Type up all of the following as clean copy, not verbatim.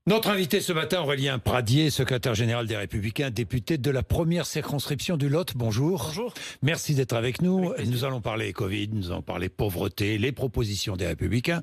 Notre invité ce matin, Aurélien Pradié, secrétaire général des Républicains, député de la première circonscription du Lot. Bonjour. Bonjour. Merci d'être avec nous. Nous allons parler Covid, nous allons parler pauvreté, les propositions des Républicains.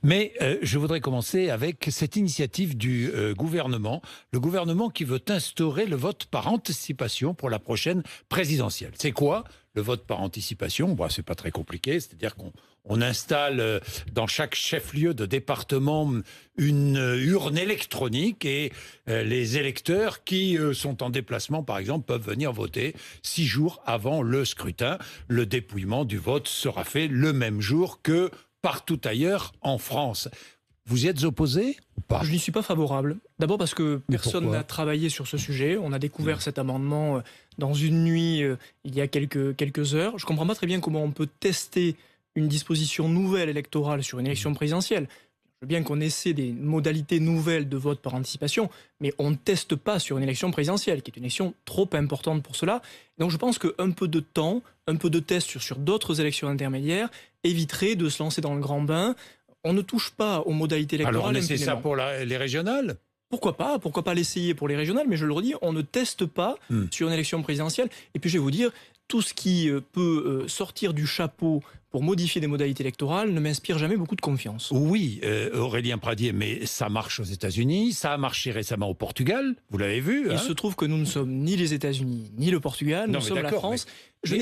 Mais je voudrais commencer avec cette initiative du gouvernement. Le gouvernement qui veut instaurer le vote par anticipation pour la prochaine présidentielle. C'est quoi le vote par anticipation? Bon, c'est pas très compliqué, c'est-à-dire qu'on installe dans chaque chef-lieu de département une urne électronique et les électeurs qui sont en déplacement, par exemple, peuvent venir voter 6 jours avant le scrutin. Le dépouillement du vote sera fait le même jour que partout ailleurs en France. Vous y êtes opposé ou pas? Je n'y suis pas favorable. D'abord parce que personne n'a travaillé sur ce sujet. On a découvert cet amendement dans une nuit il y a quelques heures. Je ne comprends pas très bien comment on peut tester une disposition nouvelle électorale sur une élection présidentielle. Je veux bien qu'on essaie des modalités nouvelles de vote par anticipation, mais on ne teste pas sur une élection présidentielle, qui est une élection trop importante pour cela. Donc je pense qu'un peu de temps, un peu de test sur d'autres élections intermédiaires éviterait de se lancer dans le grand bain. On ne touche pas aux modalités électorales. Alors on essaie ça pour les régionales? Pourquoi pas l'essayer pour les régionales, mais je le redis, on ne teste pas sur une élection présidentielle. Et puis je vais vous dire, tout ce qui peut sortir du chapeau pour modifier des modalités électorales ne m'inspire jamais beaucoup de confiance. Oui, Aurélien Pradié, mais ça marche aux États-Unis, ça a marché récemment au Portugal, vous l'avez vu. Il se trouve que nous ne sommes ni les États-Unis, ni le Portugal, nous sommes la France.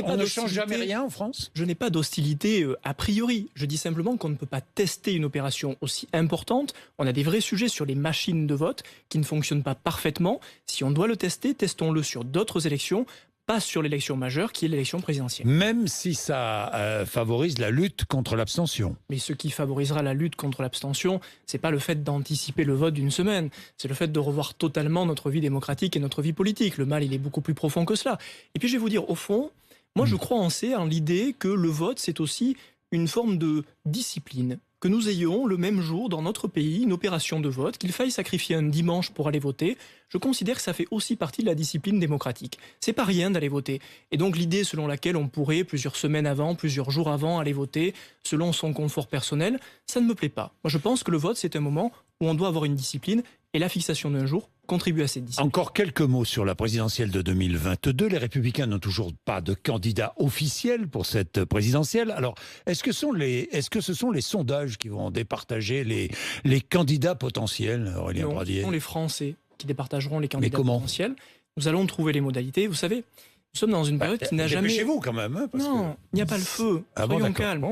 On ne change jamais rien en France? Je n'ai pas d'hostilité a priori. Je dis simplement qu'on ne peut pas tester une opération aussi importante. On a des vrais sujets sur les machines de vote qui ne fonctionnent pas parfaitement. Si on doit le tester, testons-le sur d'autres élections, pas sur l'élection majeure qui est l'élection présidentielle. Même si ça favorise la lutte contre l'abstention. Mais ce qui favorisera la lutte contre l'abstention, c'est pas le fait d'anticiper le vote d'une semaine, c'est le fait de revoir totalement notre vie démocratique et notre vie politique. Le mal, il est beaucoup plus profond que cela. Et puis je vais vous dire, au fond, moi je crois en l'idée que le vote, c'est aussi une forme de discipline. Que nous ayons le même jour dans notre pays une opération de vote, qu'il faille sacrifier un dimanche pour aller voter, je considère que ça fait aussi partie de la discipline démocratique. C'est pas rien d'aller voter. Et donc l'idée selon laquelle on pourrait plusieurs semaines avant, plusieurs jours avant aller voter, selon son confort personnel, ça ne me plaît pas. Moi je pense que le vote c'est un moment où on doit avoir une discipline et la fixation d'un jour contribue à cette discipline. Encore quelques mots sur la présidentielle de 2022. Les Républicains n'ont toujours pas de candidat officiel pour cette présidentielle. Alors, est-ce que ce sont les sondages qui vont départager les candidats potentiels, Aurélien Pradié? Ce sont les Français qui départageront les candidats potentiels. Nous allons trouver les modalités. Vous savez, nous sommes dans une période qui n'a jamais... Dépêchez-vous quand même. Hein, non, il n'y a pas le feu. Soyons calmes.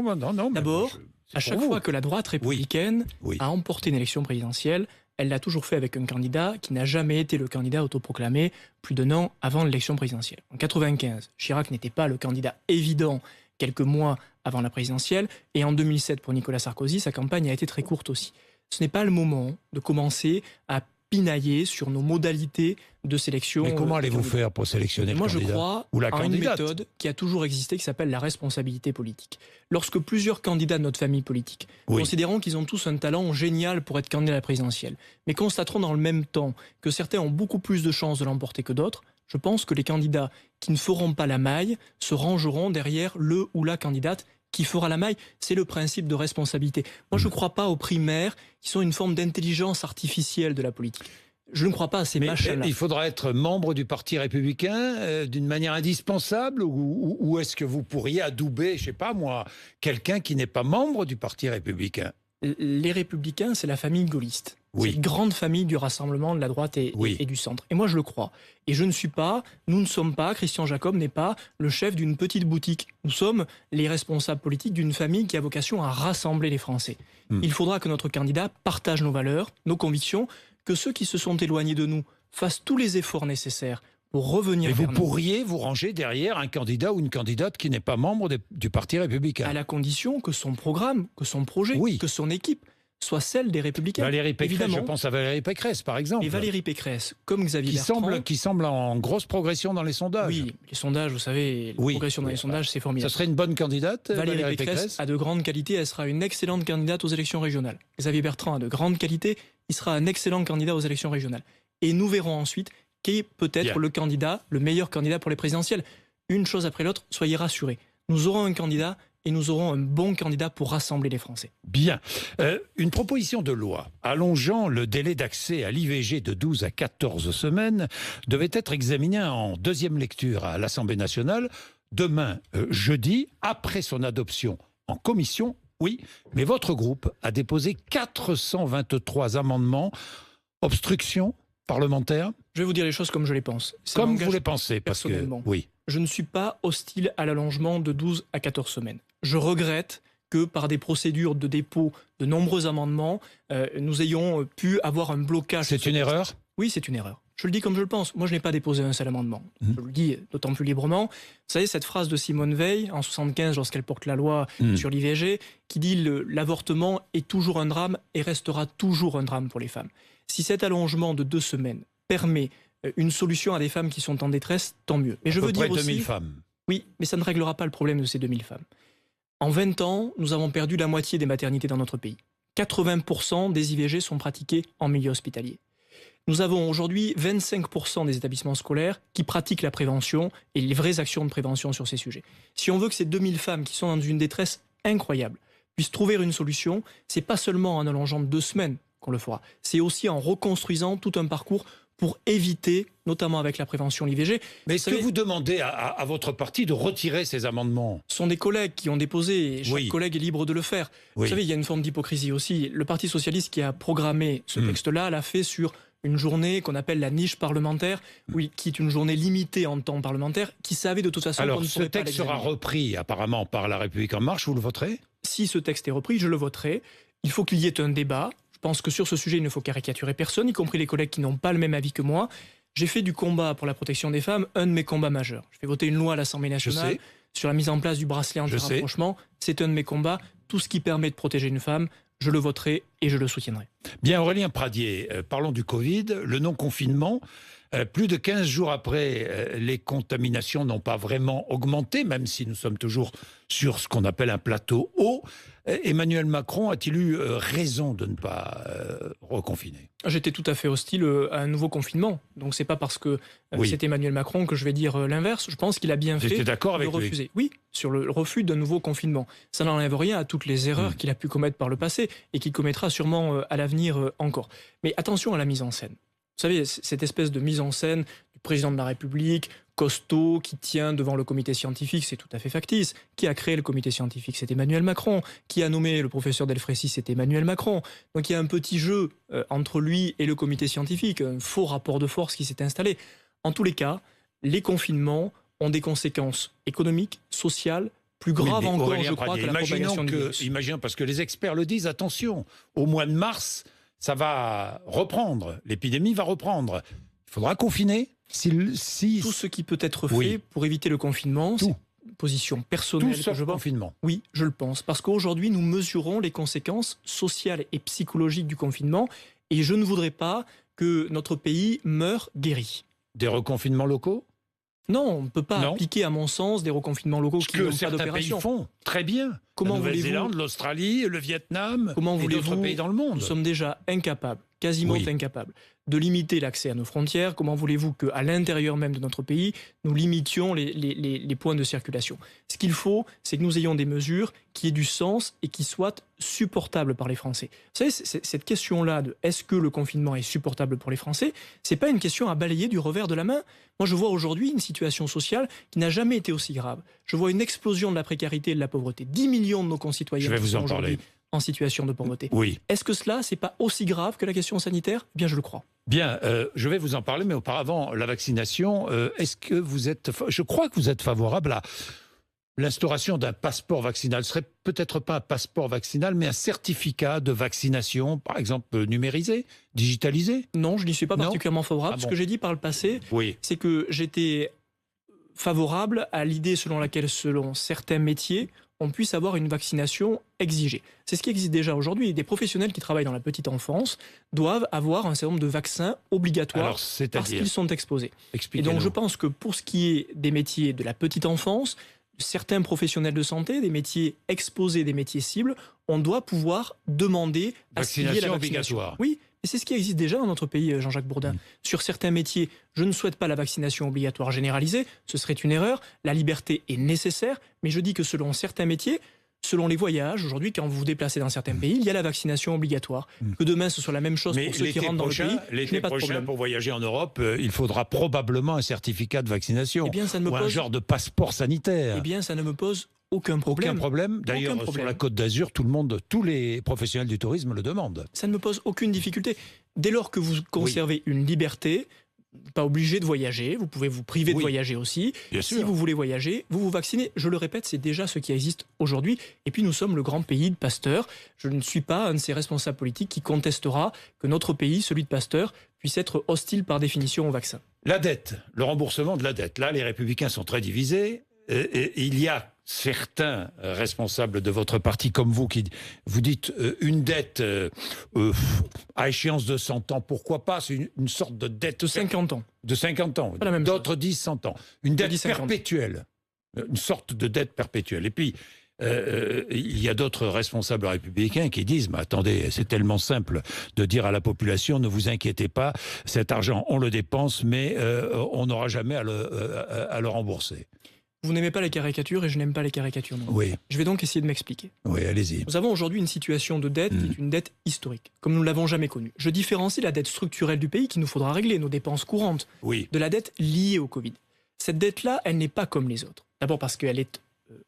D'abord, à chaque fois que la droite républicaine a emporté une élection présidentielle, elle l'a toujours fait avec un candidat qui n'a jamais été le candidat autoproclamé plus d'un an avant l'élection présidentielle. En 1995, Chirac n'était pas le candidat évident quelques mois avant la présidentielle. Et en 2007, pour Nicolas Sarkozy, sa campagne a été très courte aussi. Ce n'est pas le moment de commencer à pinailler sur nos modalités de sélection. Mais comment allez-vous faire pour sélectionner le candidat? Moi, je crois en une méthode qui a toujours existé, qui s'appelle la responsabilité politique. Lorsque plusieurs candidats de notre famille politique considérons qu'ils ont tous un talent génial pour être candidat à la présidentielle, mais constateront dans le même temps que certains ont beaucoup plus de chances de l'emporter que d'autres, je pense que les candidats qui ne feront pas la maille se rangeront derrière le ou la candidate qui fera la maille. C'est le principe de responsabilité. Moi, je ne crois pas aux primaires qui sont une forme d'intelligence artificielle de la politique. Je ne crois pas à ces machins-là. Il faudra être membre du Parti républicain d'une manière indispensable ou est-ce que vous pourriez adouber, je ne sais pas moi, quelqu'un qui n'est pas membre du Parti républicain? Les Républicains, c'est la famille gaulliste. C'est une grande famille du rassemblement de la droite et du centre. Et moi, je le crois. Et nous ne sommes pas, Christian Jacob n'est pas le chef d'une petite boutique. Nous sommes les responsables politiques d'une famille qui a vocation à rassembler les Français. Il faudra que notre candidat partage nos valeurs, nos convictions, que ceux qui se sont éloignés de nous fassent tous les efforts nécessaires pour revenir vers nous. Et vous pourriez vous ranger derrière un candidat ou une candidate qui n'est pas membre du Parti républicain? À la condition que son programme, que son projet, que son équipe soit celle des Républicains. Valérie Pécresse, je pense à Valérie Pécresse, par exemple. Et Valérie Pécresse, comme Xavier Bertrand... Qui semble en grosse progression dans les sondages. Oui, les sondages, vous savez, la progression dans les sondages, c'est formidable. Ça serait une bonne candidate, Valérie Pécresse a de grandes qualités, elle sera une excellente candidate aux élections régionales. Xavier Bertrand a de grandes qualités, il sera un excellent candidat aux élections régionales. Et nous verrons ensuite qui est peut-être le candidat, le meilleur candidat pour les présidentielles. Une chose après l'autre, soyez rassurés. Nous aurons un candidat et nous aurons un bon candidat pour rassembler les Français. Bien. Une proposition de loi allongeant le délai d'accès à l'IVG de 12 à 14 semaines devait être examinée en deuxième lecture à l'Assemblée nationale demain, jeudi, après son adoption en commission. Oui, mais votre groupe a déposé 423 amendements. Obstruction parlementaire? Je vais vous dire les choses comme je les pense. Comme vous les pensez, parce que... Oui. Je ne suis pas hostile à l'allongement de 12 à 14 semaines. Je regrette que par des procédures de dépôt de nombreux amendements, nous ayons pu avoir un blocage. C'est une erreur? Oui, c'est une erreur. Je le dis comme je le pense. Moi, je n'ai pas déposé un seul amendement. Je le dis d'autant plus librement. Vous savez, cette phrase de Simone Veil, en 75, lorsqu'elle porte la loi sur l'IVG, qui dit « l'avortement est toujours un drame et restera toujours un drame pour les femmes ». Si cet allongement de 2 semaines permet une solution à des femmes qui sont en détresse, tant mieux. Mais je veux dire aussi... 2000 femmes. Oui, mais ça ne réglera pas le problème de ces 2000 femmes. En 20 ans, nous avons perdu la moitié des maternités dans notre pays. 80% des IVG sont pratiquées en milieu hospitalier. Nous avons aujourd'hui 25% des établissements scolaires qui pratiquent la prévention et les vraies actions de prévention sur ces sujets. Si on veut que ces 2000 femmes qui sont dans une détresse incroyable puissent trouver une solution, c'est pas seulement en allongeant de 2 semaines qu'on le fera, c'est aussi en reconstruisant tout un parcours pour éviter, notamment avec la prévention, l'IVG. Mais est-ce que vous demandez à votre parti de retirer ces amendements? Ce sont des collègues qui ont déposé, et chaque collègue est libre de le faire. Vous savez, il y a une forme d'hypocrisie aussi. Le Parti socialiste qui a programmé ce texte-là l'a fait sur une journée qu'on appelle la niche parlementaire, qui est une journée limitée en temps parlementaire, qui savait de toute façon qu'on ne pourrait pas l'examiner. Alors, ce texte sera repris apparemment par La République En Marche, vous le voterez? Si ce texte est repris, je le voterai. Il faut qu'il y ait un débat. Je pense que sur ce sujet, il ne faut caricaturer personne, y compris les collègues qui n'ont pas le même avis que moi. J'ai fait du combat pour la protection des femmes un de mes combats majeurs. Je fais voter une loi à l'Assemblée nationale sur la mise en place du bracelet anti-rapprochement. C'est un de mes combats. Tout ce qui permet de protéger une femme, je le voterai et je le soutiendrai. Bien, Aurélien Pradié, parlons du Covid, le non-confinement. Plus de 15 jours après, les contaminations n'ont pas vraiment augmenté, même si nous sommes toujours sur ce qu'on appelle un plateau haut. Emmanuel Macron a-t-il eu raison de ne pas reconfiner? J'étais tout à fait hostile à un nouveau confinement. Donc c'est pas parce que c'est Emmanuel Macron que je vais dire l'inverse. Je pense qu'il a bien fait de refuser. Oui, sur le refus d'un nouveau confinement. Ça n'enlève rien à toutes les erreurs qu'il a pu commettre par le passé et qu'il commettra sûrement à l'avenir encore. Mais attention à la mise en scène. Vous savez, cette espèce de mise en scène du président de la République, costaud, qui tient devant le comité scientifique, c'est tout à fait factice. Qui a créé le comité scientifique? C'est Emmanuel Macron. Qui a nommé le professeur Delfrécy? C'est Emmanuel Macron. Donc il y a un petit jeu entre lui et le comité scientifique, un faux rapport de force qui s'est installé. En tous les cas, les confinements ont des conséquences économiques, sociales, plus graves encore, je crois, que la propagation du virus. Imaginons, parce que les experts le disent, attention, au mois de mars, ça va reprendre, l'épidémie va reprendre. Il faudra confiner Tout ce qui peut être fait pour éviter le confinement, c'est une position personnelle. Tout sauf confinement. Oui, je le pense. Parce qu'aujourd'hui, nous mesurons les conséquences sociales et psychologiques du confinement. Et je ne voudrais pas que notre pays meure guéri. Des reconfinements locaux? Non, on ne peut pas appliquer, à mon sens, des reconfinements locaux qui n'ont pas d'opération. Pays font très bien. La Nouvelle-Zélande, l'Australie, le Vietnam et d'autres pays dans le monde. Nous sommes déjà incapables, quasiment incapables, de limiter l'accès à nos frontières. Comment voulez-vous qu'à l'intérieur même de notre pays, nous limitions les points de circulation? Ce qu'il faut, c'est que nous ayons des mesures qui aient du sens et qui soient supportables par les Français. Vous savez, cette question-là de est-ce que le confinement est supportable pour les Français, c'est pas une question à balayer du revers de la main. Moi, je vois aujourd'hui une situation sociale qui n'a jamais été aussi grave. Je vois une explosion de la précarité et de la pauvreté. 10 millions de nos concitoyens sont aujourd'hui en situation de pauvreté. Oui. Est-ce que cela, c'est pas aussi grave que la question sanitaire? Eh bien, je le crois. Bien, je vais vous en parler, mais auparavant, la vaccination, est-ce que vous êtes... Je crois que vous êtes favorable à l'instauration d'un passeport vaccinal. Ce serait peut-être pas un passeport vaccinal, mais un certificat de vaccination, par exemple numérisé, digitalisé? Non, je n'y suis pas particulièrement favorable. Ce que j'ai dit par le passé, c'est que j'étais favorable à l'idée selon laquelle, selon certains métiers, on puisse avoir une vaccination exigée. C'est ce qui existe déjà aujourd'hui. Des professionnels qui travaillent dans la petite enfance doivent avoir un certain nombre de vaccins obligatoires parce qu'ils sont exposés. Et donc je pense que pour ce qui est des métiers de la petite enfance, certains professionnels de santé, des métiers exposés, des métiers cibles, on doit pouvoir demander à ce qu'il y ait la vaccination obligatoire. Oui, et c'est ce qui existe déjà dans notre pays, Jean-Jacques Bourdin. Sur certains métiers, je ne souhaite pas la vaccination obligatoire généralisée, ce serait une erreur. La liberté est nécessaire, mais je dis que selon certains métiers, selon les voyages, aujourd'hui, quand vous vous déplacez dans certains pays, il y a la vaccination obligatoire. Que demain, ce soit la même chose Mais pour ceux qui rentrent dans le pays, l'été prochain, pour voyager en Europe, il faudra probablement un certificat de vaccination. Eh bien, ça ne me ou un pose... genre de passeport sanitaire. Eh bien, ça ne me pose aucun problème. Aucun problème. D'ailleurs, sur la Côte d'Azur, tous les professionnels du tourisme le demandent. Ça ne me pose aucune difficulté. Dès lors que vous conservez une liberté, pas obligé de voyager, vous pouvez vous priver de voyager aussi. Bien si sûr. vous voulez voyager, vous vous vaccinez. Je le répète, c'est déjà ce qui existe aujourd'hui. Et puis nous sommes le grand pays de Pasteur. Je ne suis pas un de ces responsables politiques qui contestera que notre pays, celui de Pasteur, puisse être hostile par définition au vaccin. La dette, le remboursement de la dette. Là, les Républicains sont très divisés. Il y a certains responsables de votre parti comme vous qui vous dites une dette à échéance de 100 ans, pourquoi pas? C'est une sorte de dette de 50 ans. De 50 ans. D'autres disent 100 ans. Une dette perpétuelle. Une sorte de dette perpétuelle. Et puis, il y a d'autres responsables républicains qui disent mais attendez, c'est tellement simple de dire à la population ne vous inquiétez pas, cet argent on le dépense mais on n'aura jamais à le rembourser. Vous n'aimez pas les caricatures et je n'aime pas les caricatures non. Oui. Je vais donc essayer de m'expliquer. Oui, allez-y. Nous avons aujourd'hui une situation de dette qui est une dette historique, comme nous ne l'avons jamais connue. Je différencie la dette structurelle du pays qu'il nous faudra régler, nos dépenses courantes, de la dette liée au Covid. Cette dette-là, elle n'est pas comme les autres. D'abord parce qu'elle est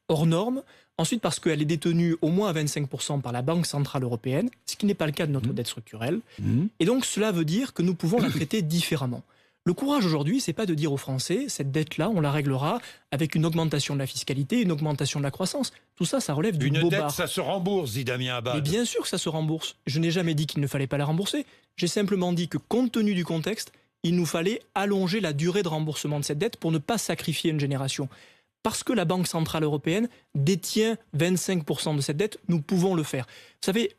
hors norme, ensuite parce qu'elle est détenue au moins à 25% par la Banque Centrale Européenne, ce qui n'est pas le cas de notre dette structurelle. Et donc cela veut dire que nous pouvons la traiter différemment. Le courage aujourd'hui, c'est pas de dire aux Français, cette dette-là, on la réglera avec une augmentation de la fiscalité, une augmentation de la croissance. Tout ça, ça relève du bobard. Une dette, ça se rembourse, dit Damien Abad. Mais bien sûr que ça se rembourse. Je n'ai jamais dit qu'il ne fallait pas la rembourser. J'ai simplement dit que compte tenu du contexte, il nous fallait allonger la durée de remboursement de cette dette pour ne pas sacrifier une génération. Parce que la Banque Centrale Européenne détient 25% de cette dette, nous pouvons le faire. Vous savez,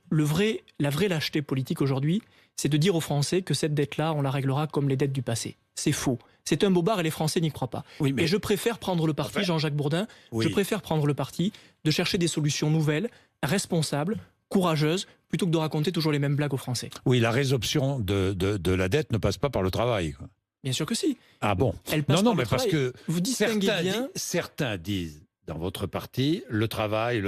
la vraie lâcheté politique aujourd'hui, c'est de dire aux Français que cette dette-là, on la réglera comme les dettes du passé. C'est faux. C'est un bobard et les Français n'y croient pas. Oui, mais... Et je préfère prendre le parti, Jean-Jacques Bourdin, je préfère prendre le parti de chercher des solutions nouvelles, responsables, courageuses, plutôt que de raconter toujours les mêmes blagues aux Français. Oui, la résorption de la dette ne passe pas par le travail, quoi. Bien sûr que si. Ah bon? Elle passe par le mais travail. Parce que vous distinguez bien. Certains disent dans votre parti le travail.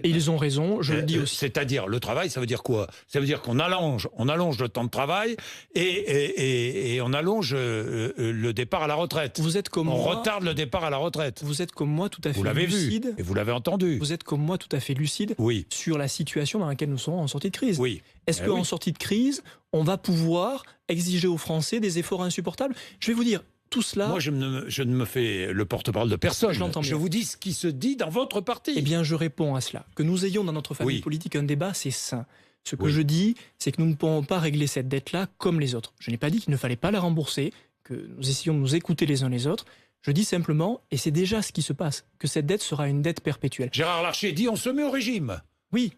Et ils ont raison, je le dis aussi. C'est-à-dire le travail, ça veut dire quoi? Ça veut dire qu'on allonge le temps de travail et on allonge le départ à la retraite. Vous êtes comme on moi. retarde le départ à la retraite. Vous êtes comme moi tout à fait lucide. Vous l'avez vu et vous l'avez entendu. Vous êtes comme moi tout à fait lucide sur la situation dans laquelle nous sommes en sortie de crise. Oui. Est-ce qu'en sortie de crise, on va pouvoir exiger aux Français des efforts insupportables? Je vais vous dire, tout cela... Moi, je ne me fais le porte-parole de personne. Je vous dis ce qui se dit dans votre parti. Eh bien, je réponds à cela. Que nous ayons dans notre famille politique un débat, c'est sain. Ce que je dis, c'est que nous ne pourrons pas régler cette dette-là comme les autres. Je n'ai pas dit qu'il ne fallait pas la rembourser, que nous essayons de nous écouter les uns les autres. Je dis simplement, et c'est déjà ce qui se passe, que cette dette sera une dette perpétuelle. Gérard Larcher dit on se met au régime. Oui,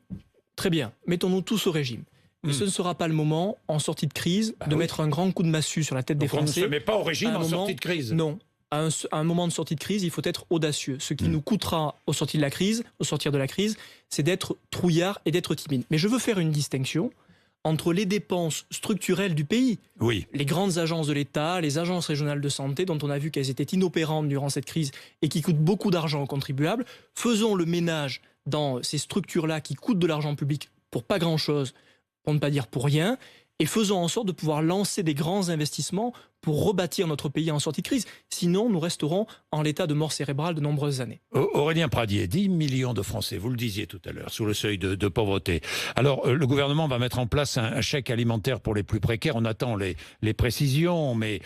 très bien. Mettons-nous tous au régime. Mais ce ne sera pas le moment, en sortie de crise, de mettre un grand coup de massue sur la tête des Français. On ne se met pas au régime en sortie de crise. Non. À un moment de sortie de crise, il faut être audacieux. Ce qui nous coûtera au sortir de la crise, c'est d'être trouillard et d'être timide. Mais je veux faire une distinction entre les dépenses structurelles du pays, les grandes agences de l'État, les agences régionales de santé, dont on a vu qu'elles étaient inopérantes durant cette crise et qui coûtent beaucoup d'argent aux contribuables. Faisons le ménage dans ces structures-là qui coûtent de l'argent public pour pas grand-chose, pour ne pas dire pour rien, et faisons en sorte de pouvoir lancer des grands investissements pour rebâtir notre pays en sortie de crise. Sinon, nous resterons en l'état de mort cérébrale de nombreuses années. Aurélien Pradier, 10 millions de Français, vous le disiez tout à l'heure, sous le seuil de pauvreté. Alors, le gouvernement va mettre en place un chèque alimentaire pour les plus précaires. On attend les précisions, mais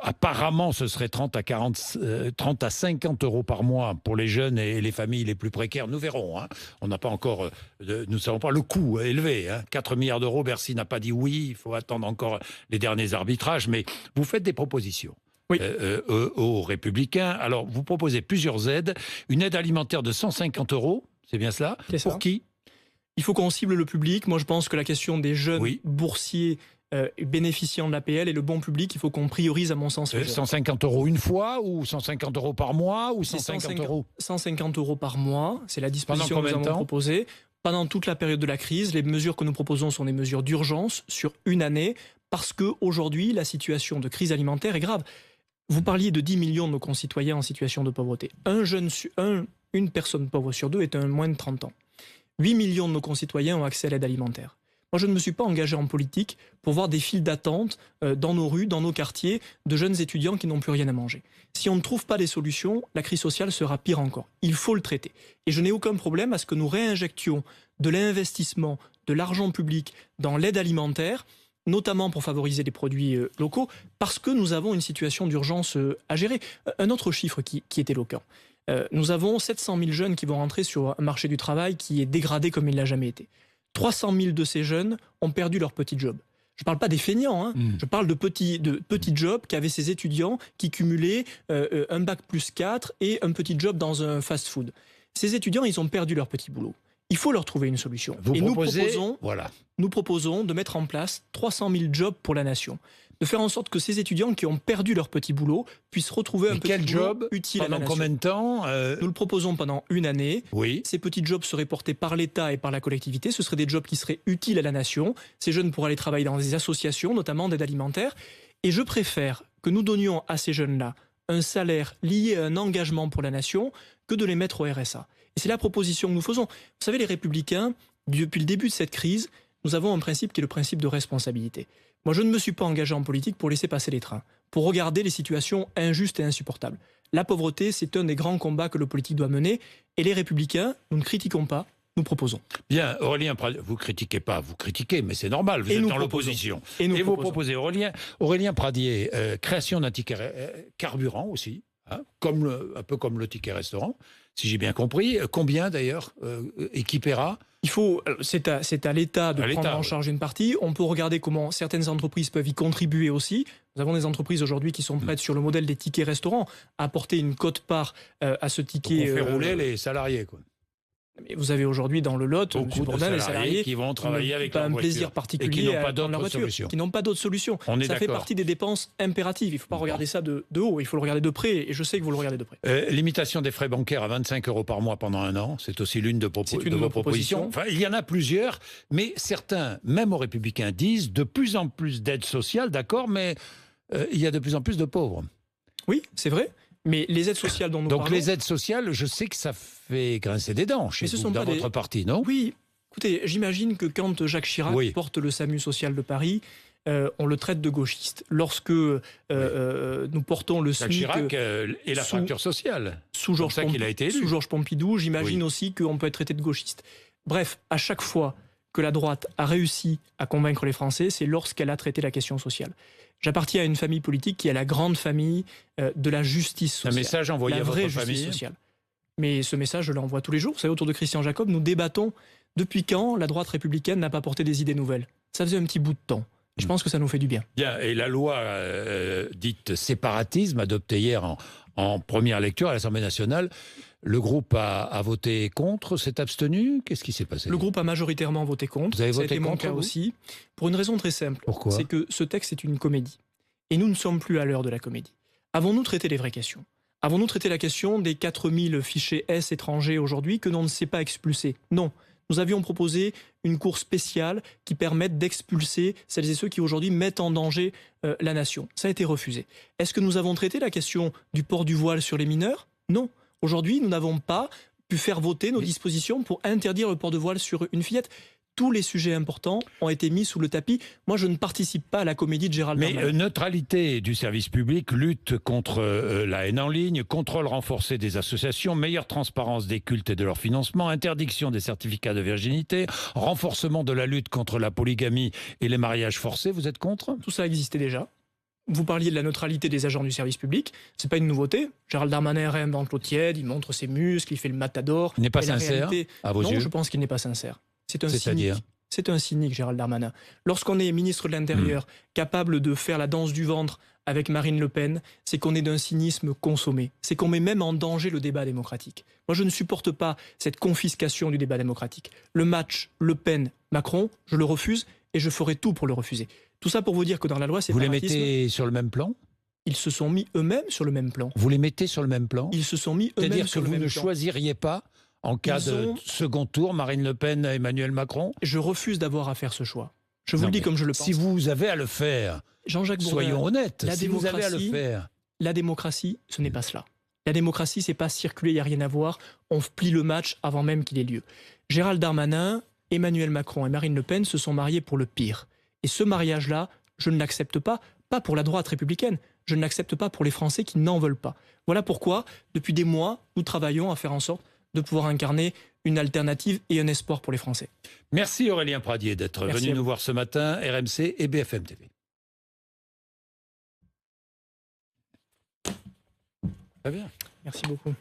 apparemment, ce serait 30 à 50 euros par mois pour les jeunes et les familles les plus précaires. Nous verrons. Hein. On n'a pas encore, nous ne savons pas le coût élevé. Hein. 4 milliards d'euros, Bercy n'a pas dit oui. Il faut attendre encore les derniers arbitrages, mais vous faites des propositions aux Républicains. Alors, vous proposez plusieurs aides. Une aide alimentaire de 150 euros, c'est bien cela? Pour qui? Il faut qu'on cible le public. Moi, je pense que la question des jeunes boursiers bénéficiant de l'APL est le bon public. Il faut qu'on priorise, à mon sens. 150 euros une fois ou 150 euros par mois ou 150 euros 150 euros par mois, c'est la disposition que nous avons proposée. Pendant toute la période de la crise, les mesures que nous proposons sont des mesures d'urgence sur une année, parce qu'aujourd'hui, la situation de crise alimentaire est grave. Vous parliez de 10 millions de nos concitoyens en situation de pauvreté. Une une personne pauvre sur 2 est un moins de 30 ans. 8 millions de nos concitoyens ont accès à l'aide alimentaire. Moi, je ne me suis pas engagé en politique pour voir des files d'attente dans nos rues, dans nos quartiers, de jeunes étudiants qui n'ont plus rien à manger. Si on ne trouve pas des solutions, la crise sociale sera pire encore. Il faut le traiter. Et je n'ai aucun problème à ce que nous réinjections de l'investissement, de l'argent public dans l'aide alimentaire, notamment pour favoriser les produits locaux, parce que nous avons une situation d'urgence à gérer. Un autre chiffre qui est éloquent. Nous avons 700 000 jeunes qui vont rentrer sur un marché du travail qui est dégradé comme il ne l'a jamais été. 300 000 de ces jeunes ont perdu leur petit job. Je ne parle pas des feignants, je parle de petits jobs qu'avaient ces étudiants qui cumulaient un bac plus 4 et un petit job dans un fast-food. Ces étudiants, ils ont perdu leur petit boulot. Il faut leur trouver une solution. Nous proposons de mettre en place 300 000 jobs pour la nation. De faire en sorte que ces étudiants qui ont perdu leur petit boulot puissent retrouver un petit boulot utile à la nation. Pendant combien de temps Nous le proposons pendant 1 année. Oui. Ces petits jobs seraient portés par l'État et par la collectivité. Ce seraient des jobs qui seraient utiles à la nation. Ces jeunes pourraient aller travailler dans des associations, notamment d'aide alimentaire. Et je préfère que nous donnions à ces jeunes-là un salaire lié à un engagement pour la nation que de les mettre au RSA. Et c'est la proposition que nous faisons. Vous savez, les Républicains, depuis le début de cette crise, nous avons un principe qui est le principe de responsabilité. Moi, je ne me suis pas engagé en politique pour laisser passer les trains, pour regarder les situations injustes et insupportables. La pauvreté, c'est un des grands combats que le politique doit mener. Et les Républicains, nous ne critiquons pas, nous proposons. Bien, Aurélien Pradier, vous critiquez pas, vous critiquez, mais c'est normal, vous êtes dans l'opposition. Et vous proposez, Aurélien Pradier, création d'un ticket carburant aussi, un peu comme le ticket restaurant, si j'ai bien compris. Combien d'ailleurs équipera ? C'est à l'État de prendre en charge une partie. On peut regarder comment certaines entreprises peuvent y contribuer aussi. Nous avons des entreprises aujourd'hui qui sont prêtes sur le modèle des tickets restaurants à apporter une quote-part à ce ticket. On fait rouler les salariés, quoi. Mais vous avez aujourd'hui dans le Lot beaucoup de salariés qui vont travailler avec leur voiture un plaisir particulier et qui n'ont pas d'autres solutions. Qui n'ont pas d'autres solutions. Ça fait partie des dépenses impératives. Il ne faut pas regarder ça de haut, il faut le regarder de près. Et je sais que vous le regardez de près. Limitation des frais bancaires à 25 € par mois pendant 1 an, c'est aussi l'une de vos propositions. Enfin, il y en a plusieurs, mais certains, même aux Républicains, disent de plus en plus d'aides sociales, d'accord, mais il y a de plus en plus de pauvres. Oui, c'est vrai. Mais les aides sociales dont nous parlons... Donc les aides sociales, je sais que ça fait grincer des dents chez vous, dans votre parti, non ? Oui, écoutez, j'imagine que quand Jacques Chirac porte le SAMU social de Paris, on le traite de gauchiste. Lorsque nous portons le SMIC... Jacques Chirac et la fracture sociale. Sous Georges Pompidou, j'imagine aussi qu'on peut être traité de gauchiste. Bref, à chaque fois que la droite a réussi à convaincre les Français, c'est lorsqu'elle a traité la question sociale. J'appartiens à une famille politique qui est la grande famille de la justice sociale. Un message envoyé à votre famille sociale. Mais ce message, je l'envoie tous les jours. Vous savez, autour de Christian Jacob, nous débattons depuis quand la droite républicaine n'a pas porté des idées nouvelles. Ça faisait un petit bout de temps. Je pense que ça nous fait du bien. Bien, et la loi dite séparatisme, adoptée hier en première lecture à l'Assemblée nationale, le groupe a voté contre, s'est abstenu. Qu'est-ce qui s'est passé ? Le groupe a majoritairement voté contre. Vous avez voté contre ? Ça a été mon cas aussi. Pour une raison très simple. Pourquoi ? C'est que ce texte est une comédie. Et nous ne sommes plus à l'heure de la comédie. Avons-nous traité les vraies questions ? Avons-nous traité la question des 4000 fichiers S étrangers aujourd'hui que l'on ne sait pas expulser ? Non. Nous avions proposé une cour spéciale qui permette d'expulser celles et ceux qui aujourd'hui mettent en danger la nation. Ça a été refusé. Est-ce que nous avons traité la question du port du voile sur les mineurs ? Non. Aujourd'hui, nous n'avons pas pu faire voter nos dispositions pour interdire le port de voile sur une fillette. Tous les sujets importants ont été mis sous le tapis. Moi, je ne participe pas à la comédie de Gérald Darmanin. Mais neutralité du service public, lutte contre la haine en ligne, contrôle renforcé des associations, meilleure transparence des cultes et de leur financement, interdiction des certificats de virginité, renforcement de la lutte contre la polygamie et les mariages forcés, vous êtes contre ? Tout ça existait déjà. Vous parliez de la neutralité des agents du service public. C'est pas une nouveauté. Gérald Darmanin réinvente l'eau tiède, il montre ses muscles, il fait le matador. Il n'est pas sincère, à vos yeux ? Non, je pense qu'il n'est pas sincère. C'est un cynique. C'est un cynique, Gérald Darmanin. Lorsqu'on est ministre de l'Intérieur, capable de faire la danse du ventre avec Marine Le Pen, c'est qu'on est d'un cynisme consommé. C'est qu'on met même en danger le débat démocratique. Moi, je ne supporte pas cette confiscation du débat démocratique. Le match Le Pen-Macron, je le refuse et je ferai tout pour le refuser. Tout ça pour vous dire que dans la loi séparatisme... Vous les mettez sur le même plan ? Ils se sont mis eux-mêmes sur le même plan. Vous les mettez sur le même plan ? Ils se sont mis eux-mêmes sur le même plan. C'est-à-dire que vous ne choisiriez pas, en cas de second tour, Marine Le Pen, Emmanuel Macron ? Je refuse d'avoir à faire ce choix. Je vous le dis comme je le pense. Si vous avez à le faire, Jean-Jacques Bourdin, soyons honnêtes, si vous avez à le faire... La démocratie, ce n'est pas cela. La démocratie, c'est pas circuler, il n'y a rien à voir. On plie le match avant même qu'il ait lieu. Gérald Darmanin, Emmanuel Macron et Marine Le Pen se sont mariés pour le pire. Et ce mariage-là, je ne l'accepte pas, pas pour la droite républicaine, je ne l'accepte pas pour les Français qui n'en veulent pas. Voilà pourquoi, depuis des mois, nous travaillons à faire en sorte de pouvoir incarner une alternative et un espoir pour les Français. Merci Aurélien Pradier d'être venu nous voir ce matin, RMC et BFM TV. Très bien. Merci beaucoup.